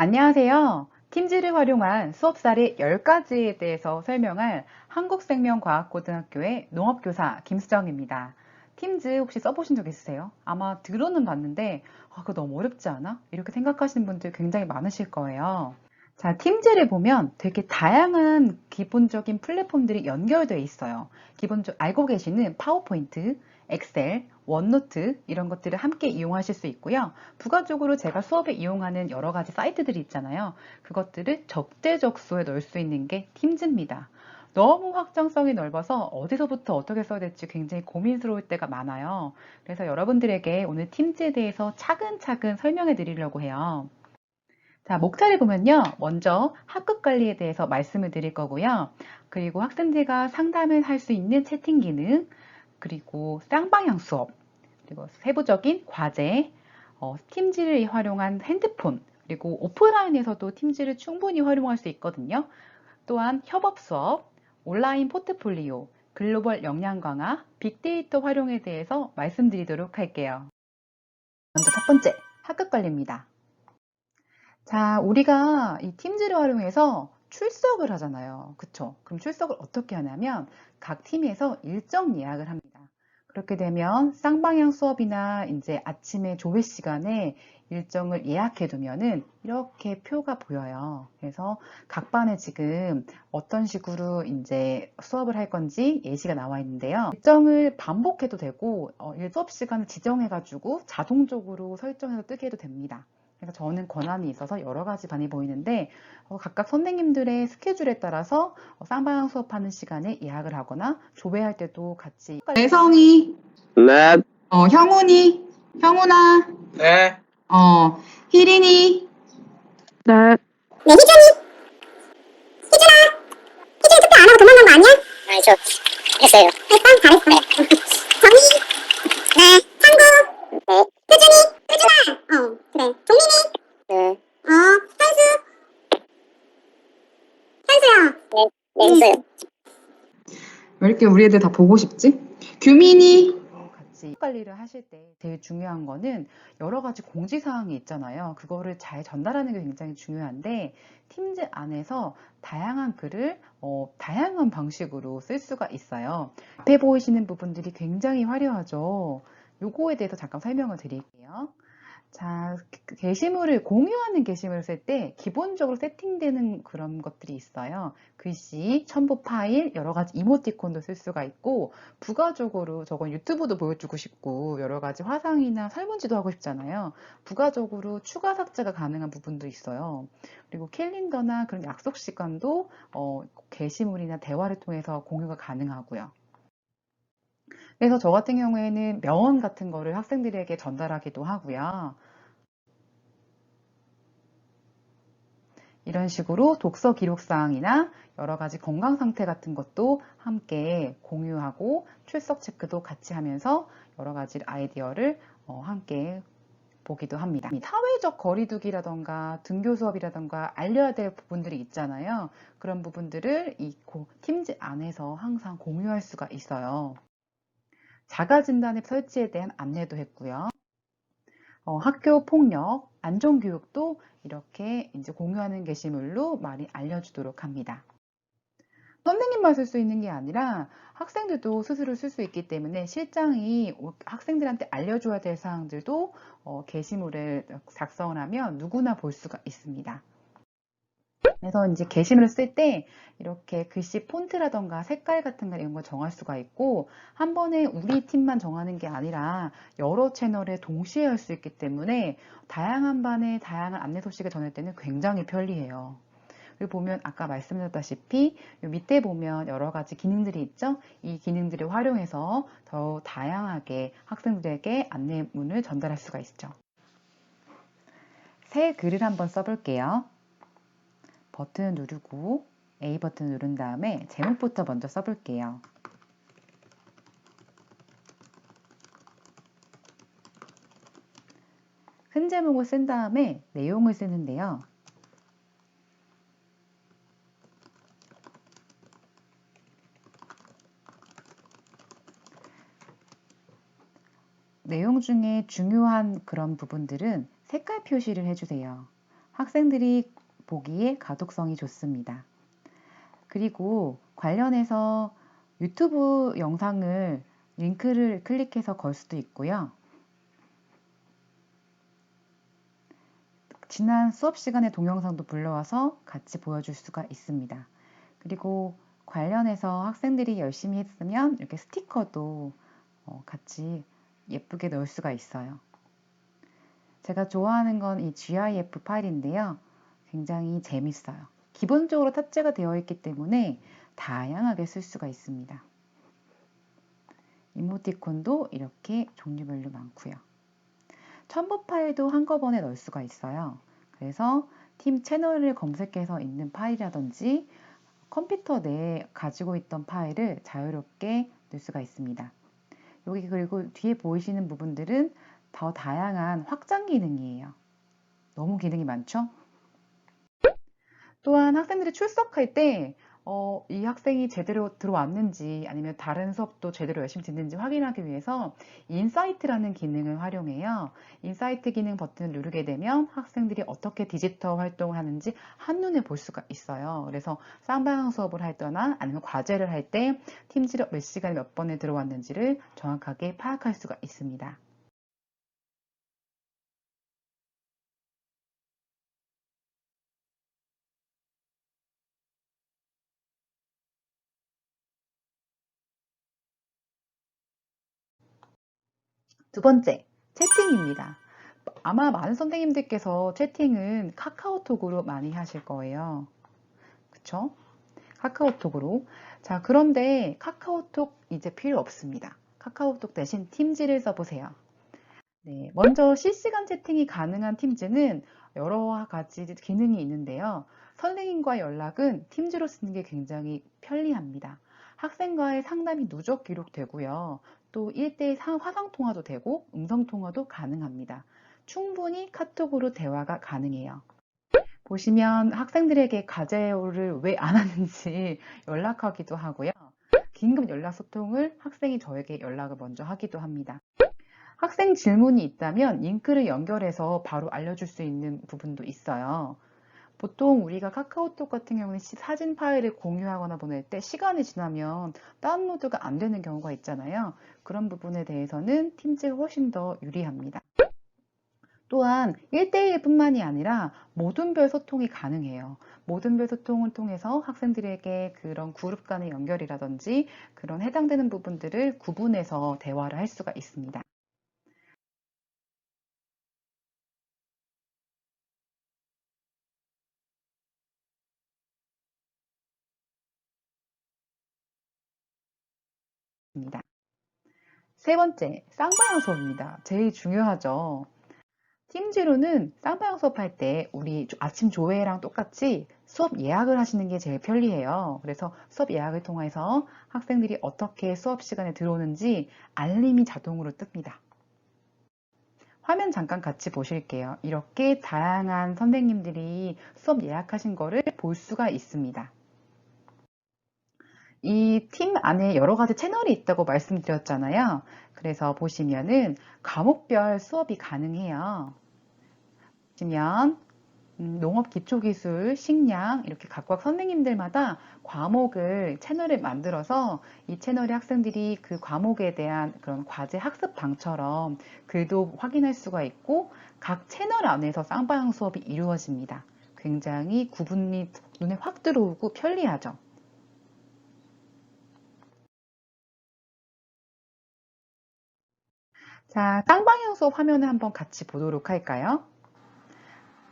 안녕하세요. 팀즈를 활용한 수업 사례 10가지에 대해서 설명할 한국생명과학고등학교의 농업교사 김수정입니다. 팀즈 혹시 써보신 적 있으세요? 아마 들어는 봤는데 그거 너무 어렵지 않아? 이렇게 생각하시는 분들 굉장히 많으실 거예요. 자, 팀즈를 보면 되게 다양한 기본적인 플랫폼들이 연결되어 있어요. 기본적으로 알고 계시는 파워포인트, 엑셀, 원노트 이런 것들을 함께 이용하실 수 있고요. 부가적으로 제가 수업에 이용하는 여러 가지 사이트들이 있잖아요. 그것들을 적재적소에 넣을 수 있는 게 팀즈입니다. 너무 확장성이 넓어서 어디서부터 어떻게 써야 될지 굉장히 고민스러울 때가 많아요. 그래서 여러분들에게 오늘 팀즈에 대해서 차근차근 설명해 드리려고 해요. 자, 목차를 보면요. 먼저 학급 관리에 대해서 말씀을 드릴 거고요. 그리고 학생들과 상담을 할 수 있는 채팅 기능, 그리고 쌍방향 수업, 그리고 세부적인 과제, 팀즈를 활용한 핸드폰, 그리고 오프라인에서도 팀즈를 충분히 활용할 수 있거든요. 또한 협업 수업, 온라인 포트폴리오, 글로벌 역량 강화, 빅데이터 활용에 대해서 말씀드리도록 할게요. 먼저 첫 번째, 학급 관리입니다. 자, 우리가 이 팀즈를 활용해서 출석을 하잖아요. 그쵸? 그럼 출석을 어떻게 하냐면 각 팀에서 일정 예약을 합니다. 그렇게 되면 쌍방향 수업이나 이제 아침에 조회 시간에 일정을 예약해 두면은 이렇게 표가 보여요. 그래서 각 반에 지금 어떤 식으로 이제 수업을 할 건지 예시가 나와 있는데요. 일정을 반복해도 되고, 수업 시간을 지정해 가지고 자동적으로 설정해서 뜨게 해도 됩니다. 그래서 저는 권한이 있어서 여러 가지 반이 보이는데 각각 선생님들의 스케줄에 따라서 쌍방향 수업하는 시간에 예약을 하거나 조회할 때도 같이 애성이, 네, 형훈이, 형훈아, 네, 희린이, 네. 네, 희준이 투표 안 하고 도망간 거 아니야? 아니, 저 했어요. 했어? 잘했어. 정희, 네, 창구, 네, 효준아, 그래. 종민이, 네, 현수야. 네, 했어요. 왜 이렇게 우리 애들 다 보고 싶지? 규민이, 같이 관리를 하실 때 제일 중요한 거는 여러 가지 공지사항이 있잖아요. 그거를 잘 전달하는 게 굉장히 중요한데 팀즈 안에서 다양한 글을 다양한 방식으로 쓸 수가 있어요. 앞에 보이시는 부분들이 굉장히 화려하죠. 요거에 대해서 잠깐 설명을 드릴게요. 자, 게시물을 공유하는 게시물을 쓸 때 기본적으로 세팅되는 그런 것들이 있어요. 글씨, 첨부 파일, 여러 가지 이모티콘도 쓸 수가 있고 부가적으로 저건 유튜브도 보여주고 싶고 여러 가지 화상이나 설문지도 하고 싶잖아요. 부가적으로 추가 삭제가 가능한 부분도 있어요. 그리고 캘린더나 그런 약속 시간도 게시물이나 대화를 통해서 공유가 가능하고요. 그래서 저 같은 경우에는 명언 같은 거를 학생들에게 전달하기도 하고요. 이런 식으로 독서 기록사항이나 여러 가지 건강 상태 같은 것도 함께 공유하고 출석 체크도 같이 하면서 여러 가지 아이디어를 함께 보기도 합니다. 사회적 거리두기라던가 등교 수업이라던가 알려야 될 부분들이 있잖아요. 그런 부분들을 이 팀즈 안에서 항상 공유할 수가 있어요. 자가진단앱 설치에 대한 안내도 했고요. 학교 폭력, 안전교육도 이렇게 이제 공유하는 게시물로 많이 알려주도록 합니다. 선생님만 쓸 수 있는 게 아니라 학생들도 스스로 쓸 수 있기 때문에 실장이 학생들한테 알려줘야 될 사항들도 게시물을 작성을 하면 누구나 볼 수가 있습니다. 그래서 이제 게시물을 쓸 때 이렇게 글씨 폰트라던가 색깔 같은 거 이런 거 정할 수가 있고 한 번에 우리 팀만 정하는 게 아니라 여러 채널에 동시에 할 수 있기 때문에 다양한 반에 다양한 안내 소식을 전할 때는 굉장히 편리해요. 그리고 보면 아까 말씀드렸다시피 밑에 보면 여러 가지 기능들이 있죠. 이 기능들을 활용해서 더 다양하게 학생들에게 안내문을 전달할 수가 있죠. 새 글을 한번 써볼게요. 버튼 누르고 A 버튼 누른 다음에 제목부터 먼저 써볼게요. 큰 제목을 쓴 다음에 내용을 쓰는데요. 내용 중에 중요한 그런 부분들은 색깔 표시를 해주세요. 학생들이 보기에 가독성이 좋습니다. 그리고 관련해서 유튜브 영상을 링크를 클릭해서 걸 수도 있고요. 지난 수업 시간의 동영상도 불러와서 같이 보여줄 수가 있습니다. 그리고 관련해서 학생들이 열심히 했으면 이렇게 스티커도 같이 예쁘게 넣을 수가 있어요. 제가 좋아하는 건 이 GIF 파일인데요. 굉장히 재밌어요. 기본적으로 탑재가 되어 있기 때문에 다양하게 쓸 수가 있습니다. 이모티콘도 이렇게 종류별로 많고요. 첨부 파일도 한꺼번에 넣을 수가 있어요. 그래서 팀 채널을 검색해서 있는 파일이라든지 컴퓨터 내에 가지고 있던 파일을 자유롭게 넣을 수가 있습니다. 여기 그리고 뒤에 보이시는 부분들은 더 다양한 확장 기능이에요. 너무 기능이 많죠? 또한 학생들이 출석할 때 이 학생이 제대로 들어왔는지 아니면 다른 수업도 제대로 열심히 듣는지 확인하기 위해서 인사이트라는 기능을 활용해요. 인사이트 기능 버튼을 누르게 되면 학생들이 어떻게 디지털 활동을 하는지 한눈에 볼 수가 있어요. 그래서 쌍방향 수업을 할 때나 아니면 과제를 할 때 팀지로 몇 시간에 몇 번에 들어왔는지를 정확하게 파악할 수가 있습니다. 두 번째, 채팅입니다. 아마 많은 선생님들께서 채팅은 카카오톡으로 많이 하실 거예요. 그쵸? 카카오톡으로. 자, 그런데 카카오톡 이제 필요 없습니다. 카카오톡 대신 팀즈를 써보세요. 네, 먼저 실시간 채팅이 가능한 팀즈는 여러 가지 기능이 있는데요. 선생님과 연락은 팀즈로 쓰는 게 굉장히 편리합니다. 학생과의 상담이 누적 기록되고요. 또 1대1 화상통화도 되고 음성통화도 가능합니다. 충분히 카톡으로 대화가 가능해요. 보시면 학생들에게 과제를 왜 안 하는지 연락하기도 하고요. 긴급 연락 소통을 학생이 저에게 연락을 먼저 하기도 합니다. 학생 질문이 있다면 링크를 연결해서 바로 알려줄 수 있는 부분도 있어요. 보통 우리가 카카오톡 같은 경우는 사진 파일을 공유하거나 보낼 때 시간이 지나면 다운로드가 안 되는 경우가 있잖아요. 그런 부분에 대해서는 팀즈가 훨씬 더 유리합니다. 또한 1대1 뿐만이 아니라 모둠별 소통이 가능해요. 모둠별 소통을 통해서 학생들에게 그런 그룹 간의 연결이라든지 그런 해당되는 부분들을 구분해서 대화를 할 수가 있습니다. 세 번째, 쌍방향 수업입니다. 제일 중요하죠. 팀지로는 쌍방향 수업할 때 우리 아침 조회랑 똑같이 수업 예약을 하시는 게 제일 편리해요. 그래서 수업 예약을 통해서 학생들이 어떻게 수업 시간에 들어오는지 알림이 자동으로 뜹니다. 화면 잠깐 같이 보실게요. 이렇게 다양한 선생님들이 수업 예약하신 거를 볼 수가 있습니다. 이 팀 안에 여러 가지 채널이 있다고 말씀드렸잖아요. 그래서 보시면은 과목별 수업이 가능해요. 보시면 농업 기초기술, 식량 이렇게 각각 선생님들마다 과목을 채널을 만들어서 이 채널에 학생들이 그 과목에 대한 그런 과제 학습방처럼 글도 확인할 수가 있고 각 채널 안에서 쌍방향 수업이 이루어집니다. 굉장히 구분이 눈에 확 들어오고 편리하죠. 자, 쌍방향 수업 화면을 한번 같이 보도록 할까요?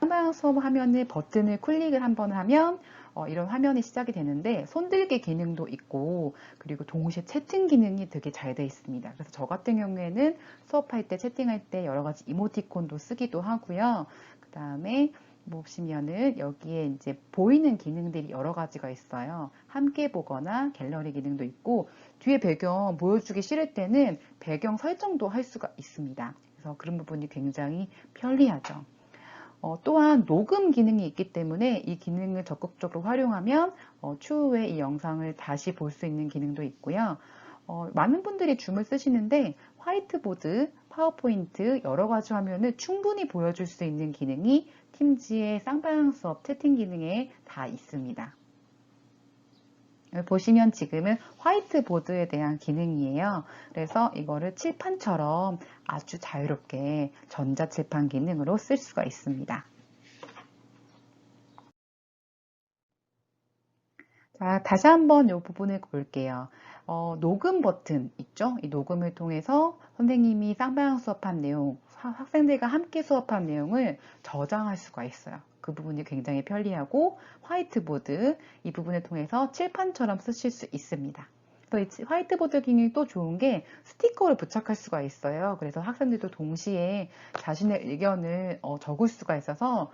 쌍방향 수업 화면을 버튼을 클릭을 한번 하면 이런 화면이 시작이 되는데 손들기 기능도 있고 그리고 동시에 채팅 기능이 되게 잘 되어 있습니다. 그래서 저 같은 경우에는 수업할 때 채팅할 때 여러 가지 이모티콘도 쓰기도 하고요. 그 다음에 보시면은 여기에 이제 보이는 기능들이 여러 가지가 있어요. 함께 보거나 갤러리 기능도 있고 뒤에 배경 보여주기 싫을 때는 배경 설정도 할 수가 있습니다. 그래서 그런 부분이 굉장히 편리하죠. 또한 녹음 기능이 있기 때문에 이 기능을 적극적으로 활용하면 추후에 이 영상을 다시 볼 수 있는 기능도 있고요. 많은 분들이 줌을 쓰시는데 화이트보드, 파워포인트 여러 가지 화면을 충분히 보여줄 수 있는 기능이 팀즈의 쌍방향 수업 채팅 기능에 다 있습니다. 여기 보시면 지금은 화이트보드에 대한 기능이에요. 그래서 이거를 칠판처럼 아주 자유롭게 전자칠판 기능으로 쓸 수가 있습니다. 자, 다시 한번 이 부분을 볼게요. 녹음 버튼 있죠? 이 녹음을 통해서 선생님이 쌍방향 수업한 내용, 학생들과 함께 수업한 내용을 저장할 수가 있어요. 그 부분이 굉장히 편리하고 화이트보드 이 부분을 통해서 칠판처럼 쓰실 수 있습니다. 그래서 이 화이트보드 기능이 또 좋은 게 스티커를 부착할 수가 있어요. 그래서 학생들도 동시에 자신의 의견을 적을 수가 있어서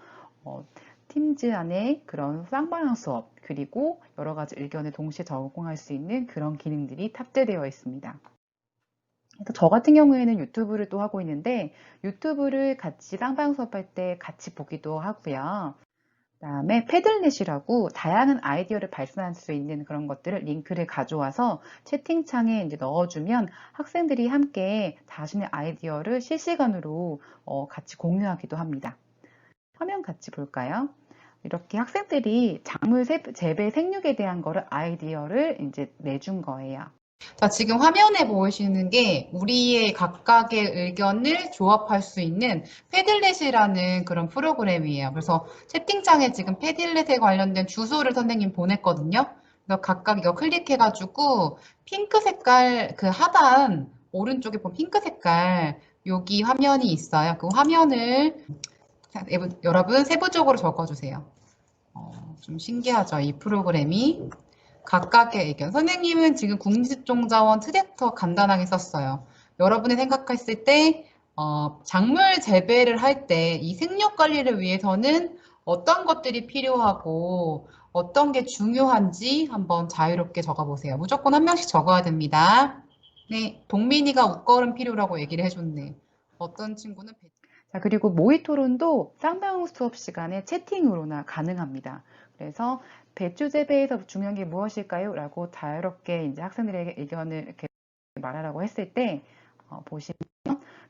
팀즈 안에 그런 쌍방향 수업 그리고 여러 가지 의견을 동시에 적용할 수 있는 그런 기능들이 탑재되어 있습니다. 그래서 저 같은 경우에는 유튜브를 또 하고 있는데 유튜브를 같이 쌍방향 수업할 때 같이 보기도 하고요. 그다음에 패들렛이라고 다양한 아이디어를 발산할 수 있는 그런 것들을 링크를 가져와서 채팅창에 이제 넣어주면 학생들이 함께 자신의 아이디어를 실시간으로 같이 공유하기도 합니다. 화면 같이 볼까요? 이렇게 학생들이 작물 재배 생육에 대한 거를 아이디어를 이제 내준 거예요. 자, 지금 화면에 보이시는 게 우리의 각각의 의견을 조합할 수 있는 패들렛이라는 그런 프로그램이에요. 그래서 채팅창에 지금 패들렛에 관련된 주소를 선생님 보냈거든요. 그래서 각각 이거 클릭해가지고 핑크 색깔 그 하단 오른쪽에 보면 핑크 색깔 여기 화면이 있어요. 그 화면을 여러분 세부적으로 적어주세요. 좀 신기하죠? 이 프로그램이. 각각의 의견. 선생님은 지금 국립종자원 트랙터 간단하게 썼어요. 여러분이 생각했을 때, 작물 재배를 할 때 이 생육 관리를 위해서는 어떤 것들이 필요하고 어떤 게 중요한지 한번 자유롭게 적어보세요. 무조건 한 명씩 적어야 됩니다. 네, 동민이가 웃걸음 필요라고 얘기를 해줬네. 어떤 친구는 자, 그리고 모의 토론도 쌍방향 수업 시간에 채팅으로나 가능합니다. 그래서 배추 재배에서 중요한 게 무엇일까요? 라고 자유롭게 이제 학생들에게 의견을 이렇게 말하라고 했을 때 보시면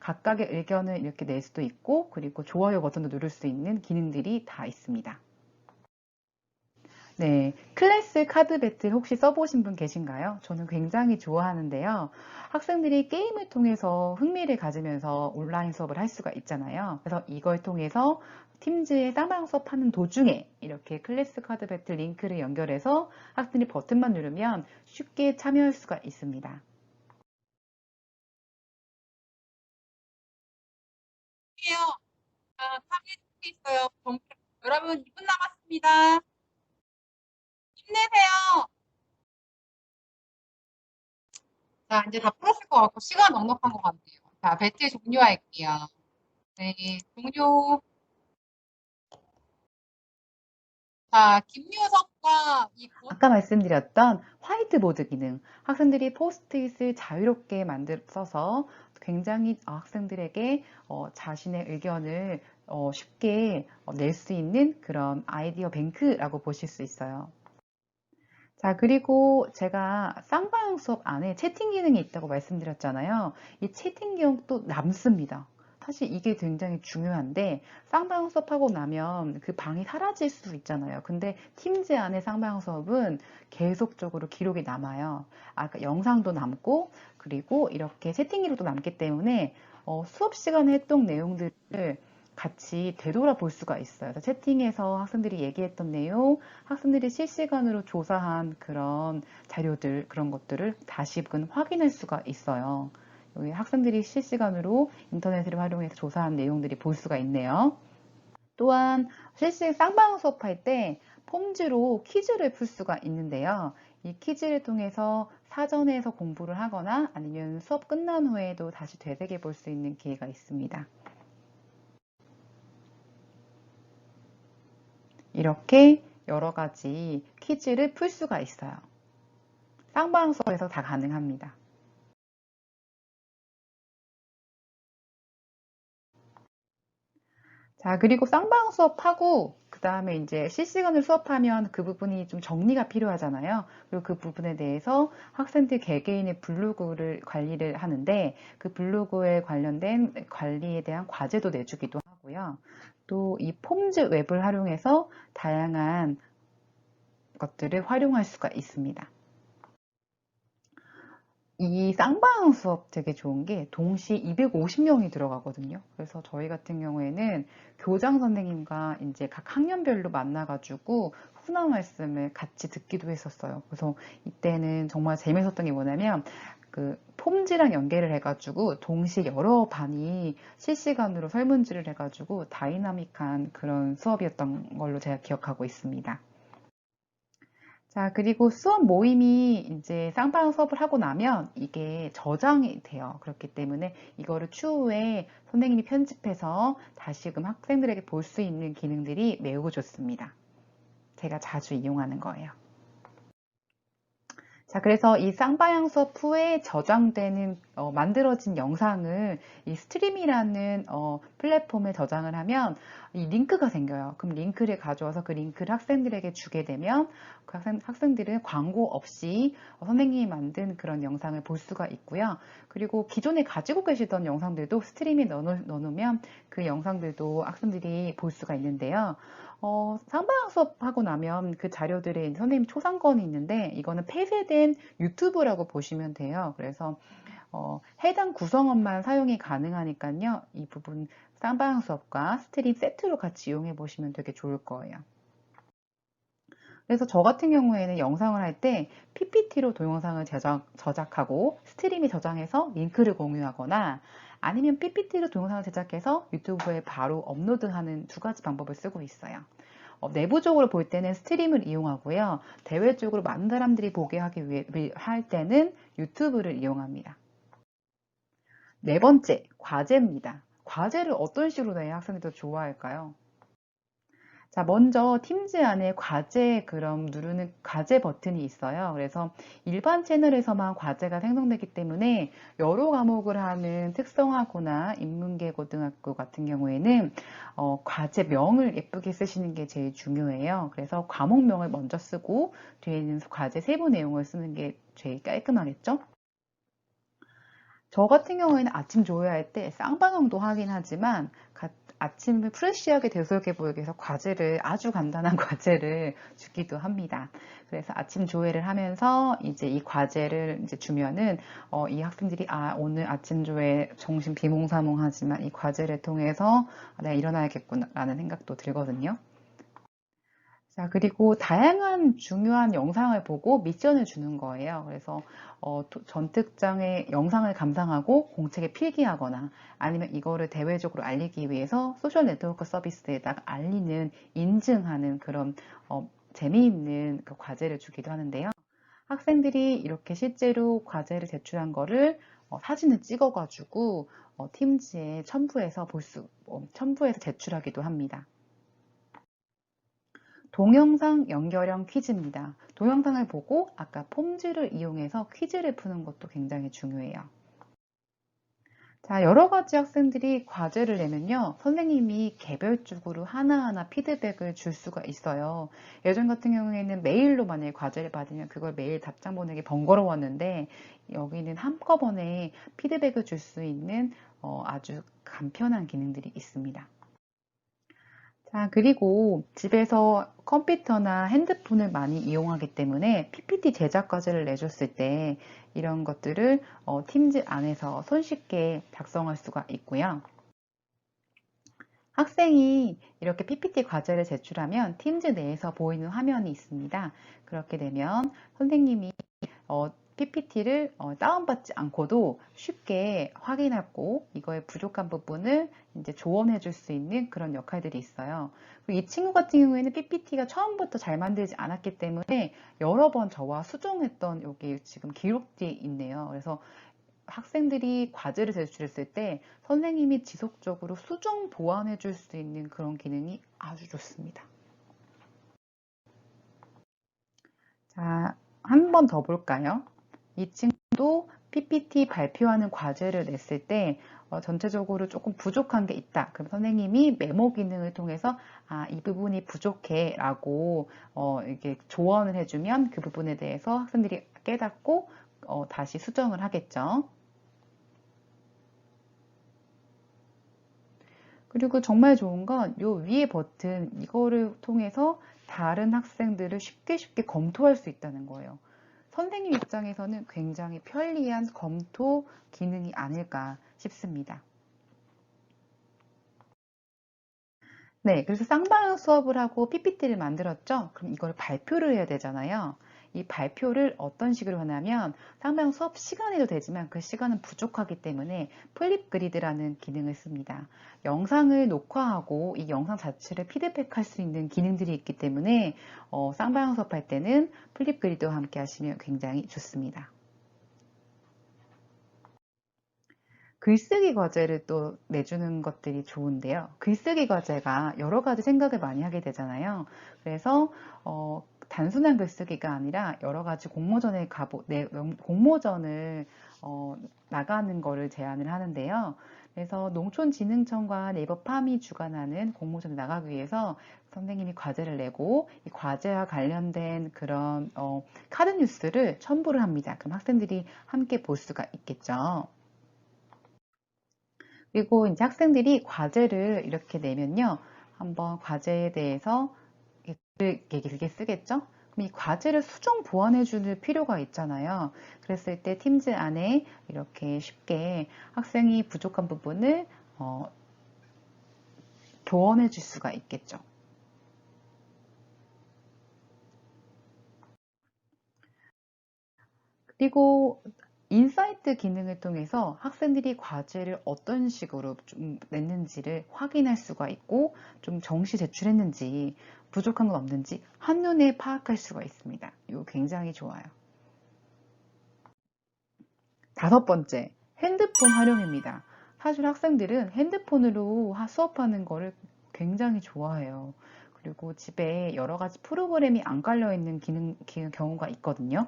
각각의 의견을 이렇게 낼 수도 있고 그리고 좋아요 버튼도 누를 수 있는 기능들이 다 있습니다. 네, 클래스 카드 배틀 혹시 써보신 분 계신가요? 저는 굉장히 좋아하는데요. 학생들이 게임을 통해서 흥미를 가지면서 온라인 수업을 할 수가 있잖아요. 그래서 이걸 통해서 팀즈의 쌍방 수업하는 도중에 이렇게 클래스 카드 배틀 링크를 연결해서 학생들이 버튼만 누르면 쉽게 참여할 수가 있습니다. 있어요. 여러분 2분 남았습니다. 힘내세요. 자, 이제 다 풀었을 것 같고 시간 넉넉한 것 같네요. 자, 배틀 종료할게요. 네, 종료. 자, 김유석과 아까 말씀드렸던 화이트보드 기능, 학생들이 포스트잇을 자유롭게 써서 굉장히 학생들에게 자신의 의견을 쉽게 낼 수 있는 그런 아이디어 뱅크라고 보실 수 있어요. 자, 그리고 제가 쌍방향 수업 안에 채팅 기능이 있다고 말씀드렸잖아요. 이 채팅 기능도 남습니다. 사실 이게 굉장히 중요한데 쌍방향 수업하고 나면 그 방이 사라질 수 있잖아요. 근데 팀즈 안에 쌍방향 수업은 계속적으로 기록이 남아요. 그러니까 영상도 남고 그리고 이렇게 채팅기로도 남기 때문에 수업 시간에 했던 내용들을 같이 되돌아볼 수가 있어요. 채팅에서 학생들이 얘기했던 내용, 학생들이 실시간으로 조사한 그런 자료들, 그런 것들을 다시금 확인할 수가 있어요. 여기 학생들이 실시간으로 인터넷을 활용해서 조사한 내용들이 볼 수가 있네요. 또한 쌍방향 수업할 때 폼즈로 퀴즈를 풀 수가 있는데요. 이 퀴즈를 통해서 사전에서 공부를 하거나 아니면 수업 끝난 후에도 다시 되새겨 볼 수 있는 기회가 있습니다. 이렇게 여러 가지 퀴즈를 풀 수가 있어요. 쌍방향 수업에서 다 가능합니다. 자, 그리고 쌍방향 수업하고 그 다음에 이제 실시간으로 수업하면 그 부분이 좀 정리가 필요하잖아요. 그리고 그 부분에 대해서 학생들 개개인의 블로그를 관리를 하는데 그 블로그에 관련된 관리에 대한 과제도 내주기도 하고요. 또 이 폼즈 웹을 활용해서 다양한 것들을 활용할 수가 있습니다. 이 쌍방향 수업 되게 좋은 게 동시 250명이 들어가거든요. 그래서 저희 같은 경우에는 교장 선생님과 이제 각 학년별로 만나가지고 훈화 말씀을 같이 듣기도 했었어요. 그래서 이때는 정말 재밌었던 게 뭐냐면 그 폼즈랑 연계를 해가지고 동시에 여러 반이 실시간으로 설문지를 해가지고 다이나믹한 그런 수업이었던 걸로 제가 기억하고 있습니다. 자, 그리고 수업 모임이 이제 쌍방향 수업을 하고 나면 이게 저장이 돼요. 그렇기 때문에 이거를 추후에 선생님이 편집해서 다시금 학생들에게 볼 수 있는 기능들이 매우 좋습니다. 제가 자주 이용하는 거예요. 자, 그래서 이 쌍방향 수업 후에 저장되는 만들어진 영상을 이 스트림이라는 플랫폼에 저장을 하면 이 링크가 생겨요. 그럼 링크를 가져와서 그 링크를 학생들에게 주게 되면 그 학생들은 광고 없이 선생님이 만든 그런 영상을 볼 수가 있고요. 그리고 기존에 가지고 계시던 영상들도 스트림에 넣어놓으면 그 영상들도 학생들이 볼 수가 있는데요. 쌍방향 수업하고 나면 그 자료들에 선생님 초상권이 있는데 이거는 폐쇄된 유튜브라고 보시면 돼요. 그래서 해당 구성원만 사용이 가능하니까요. 이 부분 쌍방향 수업과 스트림 세트로 같이 이용해 보시면 되게 좋을 거예요. 그래서 저 같은 경우에는 영상을 할 때 PPT로 동영상을 저작하고 스트림이 저장해서 링크를 공유하거나 아니면 PPT로 동영상을 제작해서 유튜브에 바로 업로드하는 두 가지 방법을 쓰고 있어요. 내부적으로 볼 때는 스트림을 이용하고요. 대외적으로 많은 사람들이 보게 하기 위해 할 때는 유튜브를 이용합니다. 네 번째, 과제입니다. 과제를 어떤 식으로 내야 학생들이 더 좋아할까요? 자, 먼저 팀즈 안에 과제 그럼 누르는 과제 버튼이 있어요. 그래서 일반 채널에서만 과제가 생성되기 때문에 여러 과목을 하는 특성화고나 인문계 고등학교 같은 경우에는 과제명을 예쁘게 쓰시는 게 제일 중요해요. 그래서 과목명을 먼저 쓰고 뒤에는 과제 세부 내용을 쓰는 게 제일 깔끔하겠죠? 저 같은 경우에는 아침 조회할 때 쌍방향도 하긴 하지만 아침을 프레쉬하게 대속해 보이기 위해서 과제를 아주 간단한 과제를 주기도 합니다. 그래서 아침 조회를 하면서 이제 이 과제를 이제 주면은 이 학생들이 오늘 아침 조회 정신 비몽사몽하지만 이 과제를 통해서 내가 일어나야겠구나라는 생각도 들거든요. 자, 그리고 다양한 중요한 영상을 보고 미션을 주는 거예요. 그래서 전특장의 영상을 감상하고 공책에 필기하거나 아니면 이거를 대외적으로 알리기 위해서 소셜 네트워크 서비스에다가 알리는, 인증하는 그런 재미있는 그 과제를 주기도 하는데요. 학생들이 이렇게 실제로 과제를 제출한 거를 사진을 찍어가지고 팀즈에 첨부해서 첨부해서 제출하기도 합니다. 동영상 연결형 퀴즈입니다. 동영상을 보고 아까 폼즈를 이용해서 퀴즈를 푸는 것도 굉장히 중요해요. 자, 여러 가지 학생들이 과제를 내면요. 선생님이 개별적으로 하나하나 피드백을 줄 수가 있어요. 예전 같은 경우에는 메일로 만약에 과제를 받으면 그걸 메일 답장 보내기 번거로웠는데 여기는 한꺼번에 피드백을 줄 수 있는 아주 간편한 기능들이 있습니다. 자, 그리고 집에서 컴퓨터나 핸드폰을 많이 이용하기 때문에 PPT 제작 과제를 내줬을 때 이런 것들을 팀즈 안에서 손쉽게 작성할 수가 있고요. 학생이 이렇게 PPT 과제를 제출하면 팀즈 내에서 보이는 화면이 있습니다. 그렇게 되면 선생님이 PPT를 다운받지 않고도 쉽게 확인하고 이거의 부족한 부분을 이제 조언해 줄 수 있는 그런 역할들이 있어요. 그리고 이 친구 같은 경우에는 PPT가 처음부터 잘 만들지 않았기 때문에 여러 번 저와 수정했던 여기 지금 기록들이 있네요. 그래서 학생들이 과제를 제출했을 때 선생님이 지속적으로 수정 보완해 줄 수 있는 그런 기능이 아주 좋습니다. 자, 한 번 더 볼까요? 이 친구도 PPT 발표하는 과제를 냈을 때 전체적으로 조금 부족한 게 있다. 그럼 선생님이 메모 기능을 통해서 이 부분이 부족해 라고 이렇게 조언을 해주면 그 부분에 대해서 학생들이 깨닫고 다시 수정을 하겠죠. 그리고 정말 좋은 건 요 위에 버튼 이거를 통해서 다른 학생들을 쉽게 검토할 수 있다는 거예요. 선생님 입장에서는 굉장히 편리한 검토 기능이 아닐까 싶습니다. 네, 그래서 쌍방향 수업을 하고 PPT를 만들었죠? 그럼 이걸 발표를 해야 되잖아요. 이 발표를 어떤 식으로 하냐면 쌍방향 수업 시간에도 되지만 그 시간은 부족하기 때문에 플립그리드라는 기능을 씁니다. 영상을 녹화하고 이 영상 자체를 피드백할 수 있는 기능들이 있기 때문에 쌍방향 수업할 때는 플립그리드와 함께 하시면 굉장히 좋습니다. 글쓰기 과제를 또 내주는 것들이 좋은데요. 글쓰기 과제가 여러 가지 생각을 많이 하게 되잖아요. 그래서 단순한 글쓰기가 아니라 여러 가지 공모전을 나가는 거를 제안을 하는데요. 그래서 농촌진흥청과 네이버팜이 주관하는 공모전에 나가기 위해서 선생님이 과제를 내고 이 과제와 관련된 그런 카드 뉴스를 첨부를 합니다. 그럼 학생들이 함께 볼 수가 있겠죠. 그리고 이제 학생들이 과제를 이렇게 내면요. 한번 과제에 대해서 이렇게 길게 쓰겠죠? 그럼 이 과제를 수정 보완해 줄 필요가 있잖아요. 그랬을 때 팀즈 안에 이렇게 쉽게 학생이 부족한 부분을 교원해 줄 수가 있겠죠. 그리고 인사이트 기능을 통해서 학생들이 과제를 어떤 식으로 좀 냈는지를 확인할 수가 있고 좀 정시 제출했는지 부족한 건 없는지 한눈에 파악할 수가 있습니다. 이거 굉장히 좋아요. 5번째, 핸드폰 활용입니다. 사실 학생들은 핸드폰으로 수업하는 거를 굉장히 좋아해요. 그리고 집에 여러 가지 프로그램이 안 깔려 있는 경우가 있거든요.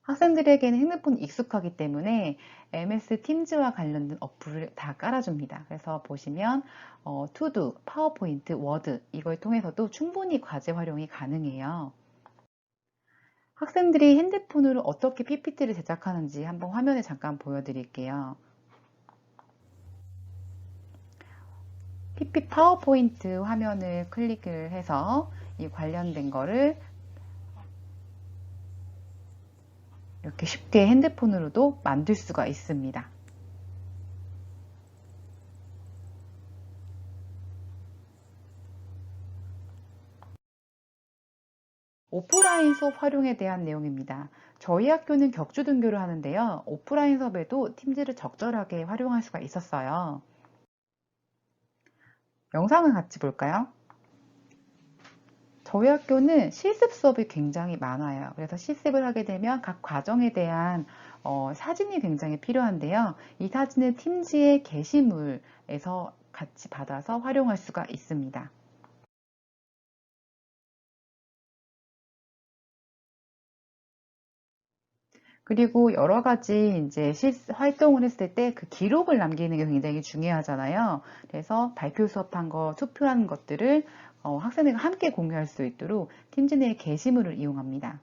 학생들에게는 핸드폰이 익숙하기 때문에 MS 팀즈와 관련된 어플을 다 깔아줍니다. 그래서 보시면 투두, 파워포인트, 워드 이걸 통해서도 충분히 과제 활용이 가능해요. 학생들이 핸드폰으로 어떻게 PPT를 제작하는지 한번 화면에 잠깐 보여드릴게요. 파워포인트 화면을 클릭을 해서 이 관련된 거를 이렇게 쉽게 핸드폰으로도 만들 수가 있습니다. 오프라인 수업 활용에 대한 내용입니다. 저희 학교는 격주 등교를 하는데요. 오프라인 수업에도 팀즈를 적절하게 활용할 수가 있었어요. 영상을 같이 볼까요? 저희 학교는 실습 수업이 굉장히 많아요. 그래서 실습을 하게 되면 각 과정에 대한 사진이 굉장히 필요한데요. 이 사진을 팀즈의 게시물에서 같이 받아서 활용할 수가 있습니다. 그리고 여러 가지 이제 활동을 했을 때 그 기록을 남기는 게 굉장히 중요하잖아요. 그래서 발표 수업한 거, 투표한 것들을 학생들과 함께 공유할 수 있도록 팀즈 내 게시물을 이용합니다.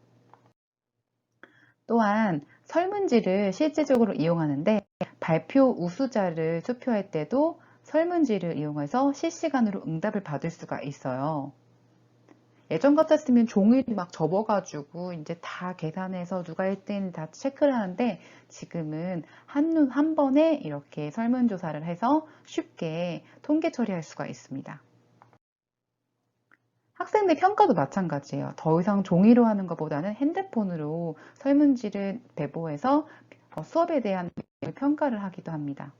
또한 설문지를 실제적으로 이용하는데 발표 우수자를 투표할 때도 설문지를 이용해서 실시간으로 응답을 받을 수가 있어요. 예전 같았으면 종이를 막 접어가지고 이제 다 계산해서 누가 1등 다 체크를 하는데 지금은 한 번에 이렇게 설문조사를 해서 쉽게 통계 처리할 수가 있습니다. 학생들 평가도 마찬가지예요. 더 이상 종이로 하는 것보다는 핸드폰으로 설문지를 배포해서 수업에 대한 평가를 하기도 합니다.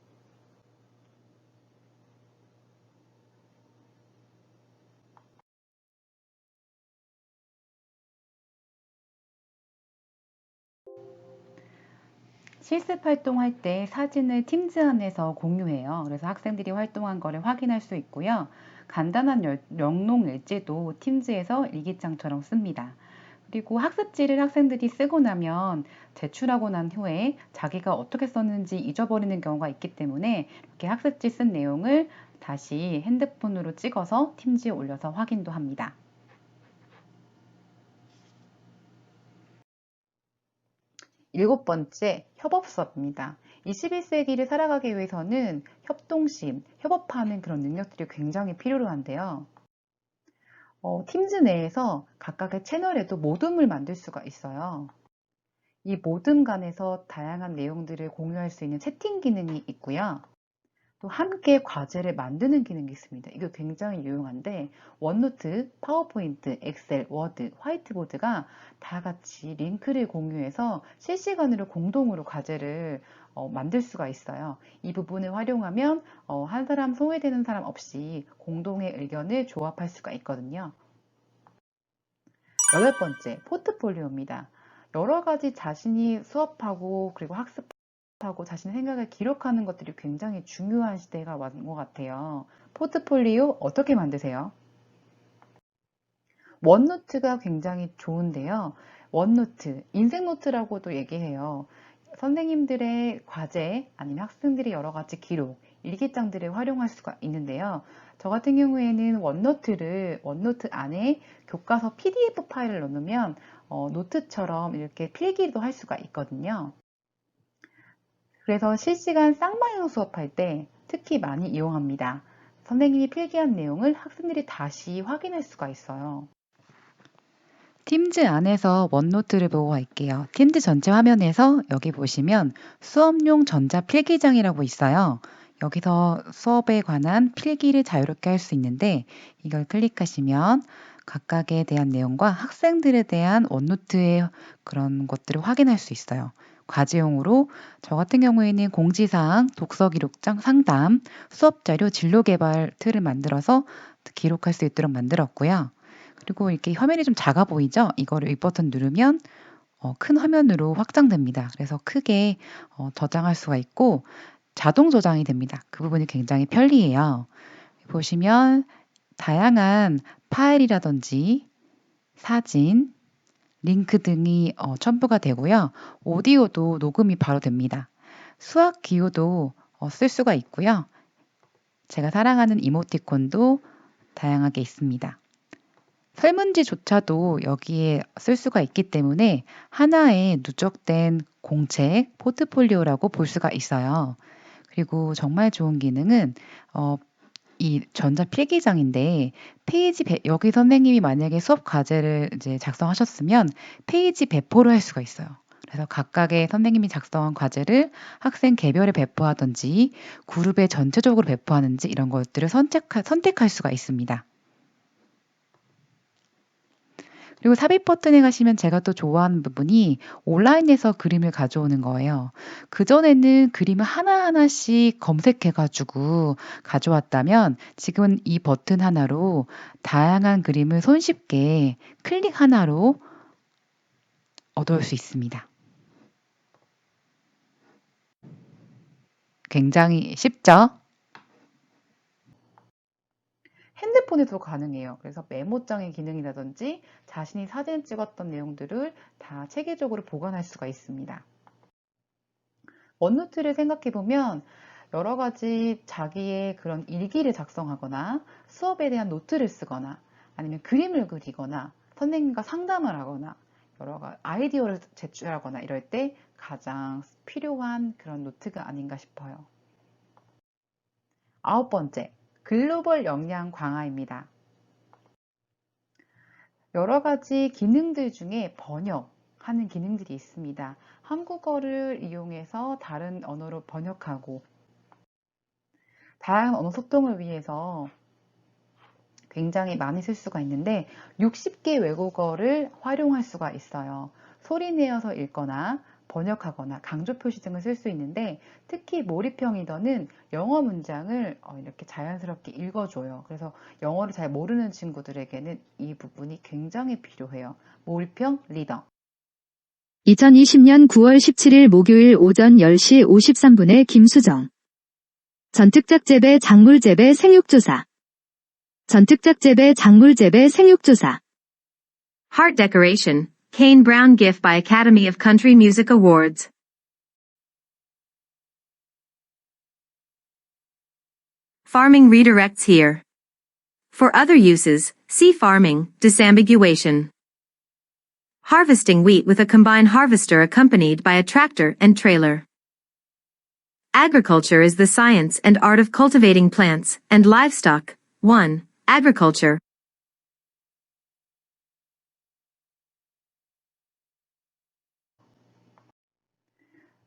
실습 활동할 때 사진을 팀즈 안에서 공유해요. 그래서 학생들이 활동한 거를 확인할 수 있고요. 간단한 영농 일지도 팀즈에서 일기장처럼 씁니다. 그리고 학습지를 학생들이 쓰고 나면 제출하고 난 후에 자기가 어떻게 썼는지 잊어버리는 경우가 있기 때문에 이렇게 학습지 쓴 내용을 다시 핸드폰으로 찍어서 팀즈에 올려서 확인도 합니다. 일곱 번째, 협업 수업입니다. 21세기를 살아가기 위해서는 협동심, 협업하는 그런 능력들이 굉장히 필요로 한데요. 팀즈 내에서 각각의 채널에도 모둠을 만들 수가 있어요. 이 모둠 간에서 다양한 내용들을 공유할 수 있는 채팅 기능이 있고요. 또 함께 과제를 만드는 기능이 있습니다. 이거 굉장히 유용한데 원노트, 파워포인트, 엑셀, 워드, 화이트보드가 다 같이 링크를 공유해서 실시간으로 공동으로 과제를 만들 수가 있어요. 이 부분을 활용하면 한 사람 소외되는 사람 없이 공동의 의견을 조합할 수가 있거든요. 여덟 번째, 포트폴리오입니다. 여러 가지 자신이 수업하고 그리고 학습하고 자신의 생각을 기록하는 것들이 굉장히 중요한 시대가 왔는 것 같아요. 포트폴리오 어떻게 만드세요? 원노트가 굉장히 좋은데요. 원노트, 인생노트라고도 얘기해요. 선생님들의 과제 아니면 학생들이 여러 가지 기록, 일기장들을 활용할 수가 있는데요. 저 같은 경우에는 원노트 안에 교과서 PDF 파일을 넣으면 노트처럼 이렇게 필기도 할 수가 있거든요. 그래서 실시간 쌍방향 수업할 때 특히 많이 이용합니다. 선생님이 필기한 내용을 학생들이 다시 확인할 수가 있어요. 팀즈 안에서 원노트를 보고 갈게요. 팀즈 전체 화면에서 여기 보시면 수업용 전자필기장이라고 있어요. 여기서 수업에 관한 필기를 자유롭게 할 수 있는데 이걸 클릭하시면 각각에 대한 내용과 학생들에 대한 원노트의 그런 것들을 확인할 수 있어요. 과제용으로 저 같은 경우에는 공지사항, 독서기록장, 상담, 수업자료, 진로개발 틀을 만들어서 기록할 수 있도록 만들었고요. 그리고 이렇게 화면이 좀 작아 보이죠? 이거를 이 버튼 누르면 큰 화면으로 확장됩니다. 그래서 크게 저장할 수가 있고 자동 저장이 됩니다. 그 부분이 굉장히 편리해요. 보시면 다양한 파일이라든지 사진, 링크 등이 첨부가 되고요. 오디오도 녹음이 바로 됩니다. 수학 기호도 쓸 수가 있고요. 제가 사랑하는 이모티콘도 다양하게 있습니다. 설문지조차도 여기에 쓸 수가 있기 때문에 하나의 누적된 공책, 포트폴리오라고 볼 수가 있어요. 그리고 정말 좋은 기능은 이 전자필기장인데 여기 선생님이 만약에 수업 과제를 이제 작성하셨으면 페이지 배포를 할 수가 있어요. 그래서 각각의 선생님이 작성한 과제를 학생 개별에 배포하든지 그룹에 전체적으로 배포하는지 이런 것들을 선택할 수가 있습니다. 그리고 삽입 버튼에 가시면 제가 또 좋아하는 부분이 온라인에서 그림을 가져오는 거예요. 그전에는 그림을 하나하나씩 검색해가지고 가져왔다면 지금은 이 버튼 하나로 다양한 그림을 손쉽게 클릭 하나로 얻어올 수 있습니다. 굉장히 쉽죠? 핸드폰에도 가능해요. 그래서 메모장의 기능이라든지 자신이 사진 찍었던 내용들을 다 체계적으로 보관할 수가 있습니다. 원노트를 생각해보면 여러 가지 자기의 그런 일기를 작성하거나 수업에 대한 노트를 쓰거나 아니면 그림을 그리거나 선생님과 상담을 하거나 여러 가지 아이디어를 제출하거나 이럴 때 가장 필요한 그런 노트가 아닌가 싶어요. 아홉 번째, 글로벌 역량 강화입니다. 여러 가지 기능들 중에 번역하는 기능들이 있습니다. 한국어를 이용해서 다른 언어로 번역하고 다양한 언어 소통을 위해서 굉장히 많이 쓸 수가 있는데 60개 외국어를 활용할 수가 있어요. 소리 내어서 읽거나 번역하거나 강조 표시 등을 쓸 수 있는데 특히 몰입형 리더는 영어 문장을 이렇게 자연스럽게 읽어줘요. 그래서 영어를 잘 모르는 친구들에게는 이 부분이 굉장히 필요해요. 몰입형 리더. 2020년 9월 17일 목요일 오전 10시 53분에 김수정. 전특작 재배 작물 재배 생육조사. 전특작 재배 작물 재배 생육조사. Heart decoration. Kane Brown GIF by Academy of Country Music Awards. Farming redirects here. For other uses, see farming, disambiguation. Harvesting wheat with a combine harvester accompanied by a tractor and trailer. Agriculture is the science and art of cultivating plants and livestock. 1. Agriculture.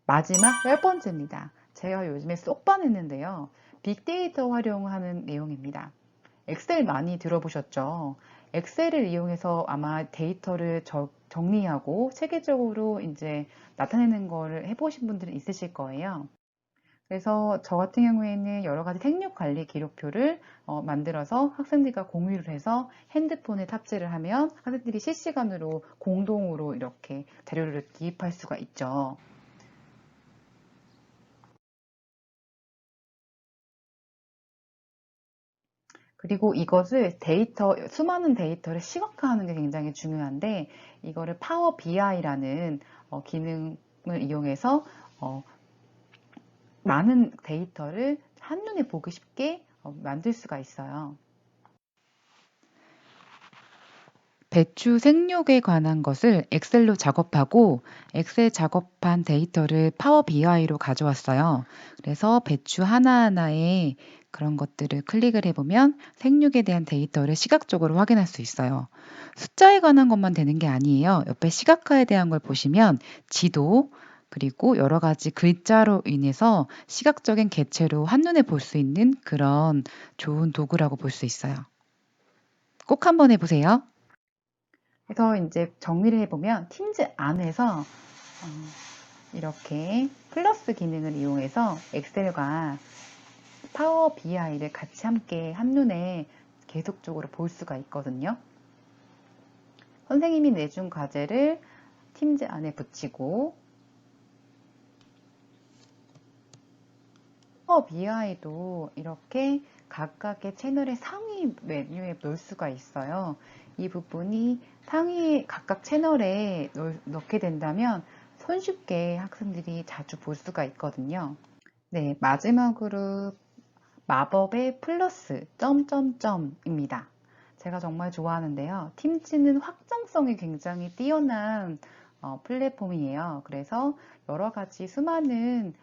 마지막 10번째입니다. 제가 요즘에 쏙반 했는데요. 빅데이터 활용하는 내용입니다. 엑셀 많이 들어보셨죠? 엑셀을 이용해서 아마 데이터를 정리하고 체계적으로 이제 나타내는 거를 해보신 분들은 있으실 거예요. 그래서 저 같은 경우에는 여러 가지 생육 관리 기록표를 만들어서 학생들과 공유를 해서 핸드폰에 탑재를 하면 학생들이 실시간으로 공동으로 이렇게 자료를 기입할 수가 있죠. 그리고 이것을 수많은 데이터를 시각화하는 게 굉장히 중요한데, 이거를 파워 BI라는 기능을 이용해서 많은 데이터를 한눈에 보기 쉽게 만들 수가 있어요. 배추 생육에 관한 것을 엑셀로 작업하고 엑셀 작업한 데이터를 파워 BI로 가져왔어요. 그래서 배추 하나하나에 그런 것들을 클릭을 해보면 생육에 대한 데이터를 시각적으로 확인할 수 있어요. 숫자에 관한 것만 되는 게 아니에요. 옆에 시각화에 대한 걸 보시면 지도, 그리고 여러 가지 글자로 인해서 시각적인 개체로 한눈에 볼 수 있는 그런 좋은 도구라고 볼 수 있어요. 꼭 한번 해보세요. 그래서 이제 정리를 해보면 팀즈 안에서 이렇게 플러스 기능을 이용해서 엑셀과 파워 BI를 같이 함께 한눈에 계속적으로 볼 수가 있거든요. 선생님이 내준 과제를 팀즈 안에 붙이고, 파워 BI도 이렇게 각각의 채널의 상위 메뉴에 넣을 수가 있어요. 이 부분이 상위 각각 채널에 넣게 된다면 손쉽게 학생들이 자주 볼 수가 있거든요. 네, 마지막으로 마법의 플러스 점점점입니다. 제가 정말 좋아하는데요. 팀즈는 확장성이 굉장히 뛰어난 플랫폼이에요. 그래서 여러 가지 수많은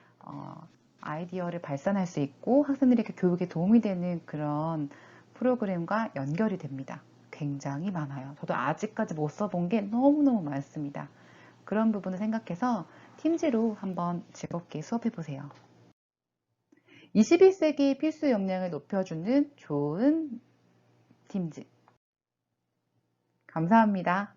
아이디어를 발산할 수 있고 학생들에게 교육에 도움이 되는 그런 프로그램과 연결이 됩니다. 굉장히 많아요. 저도 아직까지 못 써본 게 너무너무 많습니다. 그런 부분을 생각해서 팀즈로 한번 즐겁게 수업해 보세요. 21세기 필수 역량을 높여주는 좋은 팀즈. 감사합니다.